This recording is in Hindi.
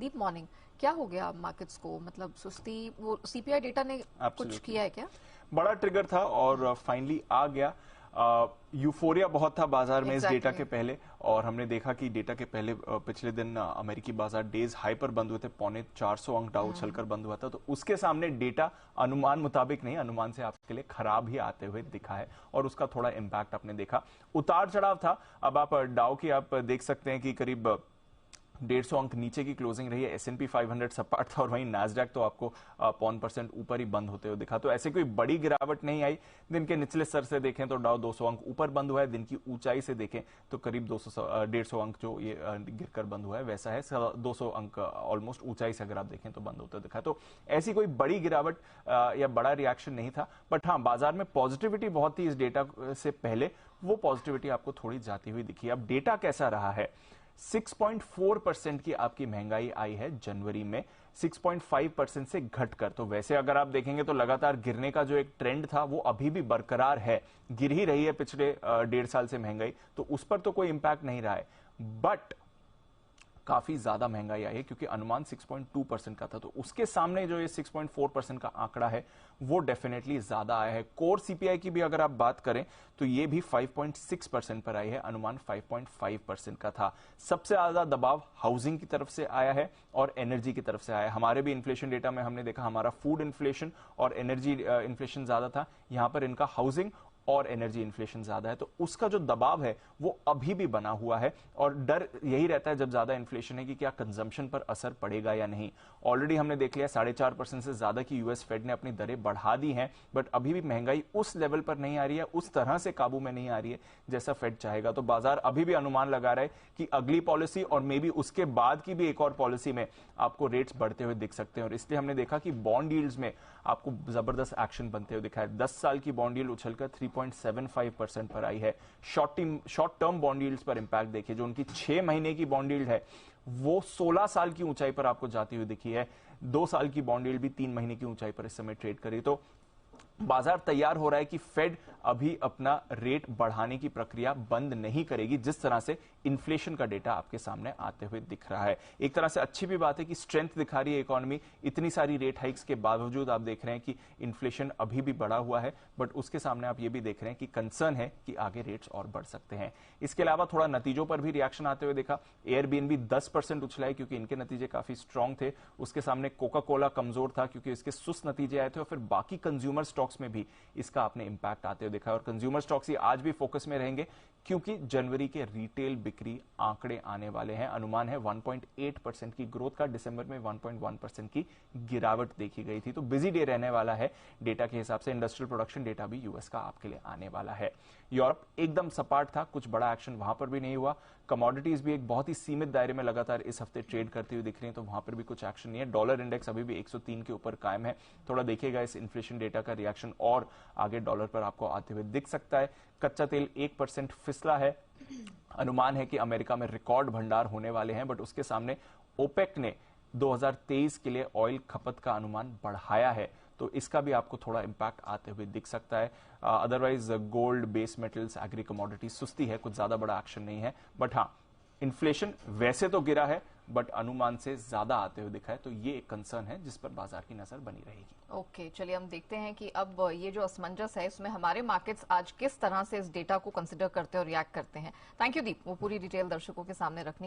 दीप मॉर्निंग, क्या हो गया मार्केट्स को? मतलब सुस्ती, वो सीपीआई डेटा ने कुछ किया है क्या? बड़ा ट्रिगर था और फाइनली आ गया। यूफोरिया बहुत था बाजार में इस डेटा के पहले, और हमने देखा कि डेटा के पहले पिछले दिन अमेरिकी बाजार डेज हाई पर बंद हुए थे, 425 अंक डाउ उछलकर बंद हुआ था। तो उसके सामने डेटा अनुमान मुताबिक नहीं, अनुमान से आपके लिए खराब ही आते हुए दिखा है और उसका थोड़ा इंपैक्ट आपने देखा। उतार चढ़ाव था। अब आप डाउ की आप देख सकते हैं कि करीब 150 अंक नीचे की क्लोजिंग रही है। S&P 500 सपाट था और वहीं नैस्डैक तो आपको 0.5% ऊपर ही बंद होते हुए दिखा। तो ऐसे कोई बड़ी गिरावट नहीं आई। दिन के निचले स्तर से देखें तो डाउ 200 अंक ऊपर बंद हुआ है। दिन की ऊंचाई से देखें तो करीब 150 अंक जो ये गिरकर बंद हुआ है वैसा है। 200 अंक ऑलमोस्ट ऊंचाई से अगर आप देखें तो बंद होते दिखा। तो ऐसी कोई बड़ी गिरावट या बड़ा रिएक्शन नहीं था। बट हाँ, बाजार में पॉजिटिविटी बहुत थी इस डेटा से पहले, वो पॉजिटिविटी आपको थोड़ी जाती हुई दिखी। अब डेटा कैसा रहा है? 6.4% की आपकी महंगाई आई है जनवरी में, 6.5% से घटकर। तो वैसे अगर आप देखेंगे तो लगातार गिरने का जो एक ट्रेंड था वो अभी भी बरकरार है, गिर ही रही है पिछले 1.5 साल से महंगाई, तो उस पर तो कोई इंपैक्ट नहीं रहा है। बट काफी ज्यादा महंगाई आई है क्योंकि अनुमान 6.2% का था, तो उसके सामने जो ये 6.4% का आंकड़ा है वो डेफिनेटली ज्यादा आया है। कोर सीपीआई की भी अगर आप बात करें तो ये भी 5.6% पर आई है, अनुमान 5.5% का था। सबसे ज्यादा दबाव हाउसिंग की तरफ से आया है और एनर्जी की तरफ से आया है। हमारे भी इन्फ्लेशन डेटा में हमने देखा हमारा फूड इन्फ्लेशन और एनर्जी इन्फ्लेशन ज्यादा था, यहां पर इनका हाउसिंग और एनर्जी इन्फ्लेशन ज्यादा है। तो उसका जो दबाव है वो अभी भी बना हुआ है और डर यही रहता है जब ज्यादा इन्फ्लेशन है कि क्या कंजम्पशन पर असर पड़ेगा या नहीं। ऑलरेडी हमने देख लिया 4.5% से ज्यादा की यूएस फेड ने अपनी दरें बढ़ा दी हैं, बट अभी भी महंगाई उस लेवल पर नहीं आ रही है, उस तरह से काबू में नहीं आ रही है जैसा फेड चाहेगा। तो बाजार अभी भी अनुमान लगा रहा है कि अगली पॉलिसी और मे बी उसके बाद की भी एक और पॉलिसी में आपको रेट्स बढ़ते हुए दिख सकते हैं। और इसलिए हमने देखा कि बॉन्ड यील्ड्स में आपको जबरदस्त एक्शन बनते हुए दिखा है। 10 साल की बॉन्ड यील्ड उछलकर 3.75% पर आई है। शॉर्ट टर्म बॉन्ड यील्ड्स पर इंपैक्ट देखिए, जो उनकी 6 महीने की बॉन्ड यील्ड है वो 16 साल की ऊंचाई पर आपको जाती हुई दिखी है। 2 साल की बॉन्ड यील्ड भी 3 महीने की ऊंचाई पर इस समय ट्रेड करी। तो बाजार तैयार हो रहा है कि फेड अभी अपना रेट बढ़ाने की प्रक्रिया बंद नहीं करेगी, जिस तरह से इन्फ्लेशन का डेटा आपके सामने आते हुए दिख रहा है। एक तरह से अच्छी भी बात है कि स्ट्रेंथ दिखा रही है इकोनॉमी। इतनी सारी रेट हाइक्स के बावजूद आप देख रहे हैं कि इन्फ्लेशन अभी भी बढ़ा हुआ है, बट उसके सामने आप ये भी देख रहे हैं कि कंसर्न है कि आगे रेट्स और बढ़ सकते हैं। इसके अलावा थोड़ा नतीजों पर भी रिएक्शन आते हुए देखा। एयरबीएनबी 10% उछला है क्योंकि इनके नतीजे काफी स्ट्रांग थे। उसके सामने कोका कोला कमजोर था क्योंकि इसके सुस्त नतीजे आए थे, और फिर बाकी कंज्यूमर स्टॉक्स में भी इसका आपने इंपैक्ट आते हुए देखा है। और कंज्यूमर स्टॉक्स ही आज भी फोकस में रहेंगे क्योंकि जनवरी के रिटेल बिक्री आंकड़े आने वाले हैं। अनुमान है 1.8% की ग्रोथ का, दिसंबर में 1.1% की गिरावट देखी गई थी। तो बिजी डे रहने वाला है डेटा के हिसाब से। इंडस्ट्रियल प्रोडक्शन डेटा भी यूएस का आपके लिए आने वाला है। यूरोप एकदम सपाट था, कुछ बड़ा एक्शन वहां पर भी नहीं हुआ। कमोडिटीज भी एक बहुत ही सीमित दायरे में लगातार इस हफ्ते ट्रेड करती हुई दिख रही है, तो वहां पर भी कुछ एक्शन नहीं है। डॉलर इंडेक्स अभी भी 103 के ऊपर कायम है। थोड़ा देखिएगा इस इन्फ्लेशन डेटा का रिएक्शन और आगे डॉलर पर आपको आते हुए दिख सकता है। कच्चा तेल 1% फिसला है। अनुमान है कि अमेरिका में रिकॉर्ड भंडार होने वाले हैं, बट उसके सामने ओपेक ने 2023 के लिए ऑयल खपत का अनुमान बढ़ाया है, तो इसका भी आपको थोड़ा इंपैक्ट आते हुए दिख सकता है। Otherwise gold, base metals, agree commodity सुस्ती है, कुछ ज्यादा बड़ा एक्शन नहीं है। बट हाँ, इन्फ्लेशन वैसे तो गिरा है बट अनुमान से ज्यादा आते हुए दिखा है, तो ये एक कंसर्न है जिस पर बाजार की नजर बनी रहेगी। ओके, चलिए हम देखते हैं कि अब ये जो असमंजस है इसमें हमारे मार्केट्स आज किस तरह से इस डेटा को कंसिडर करते हैं और रिएक्ट करते हैं। थैंक यू दीप, वो पूरी डिटेल दर्शकों के सामने रखने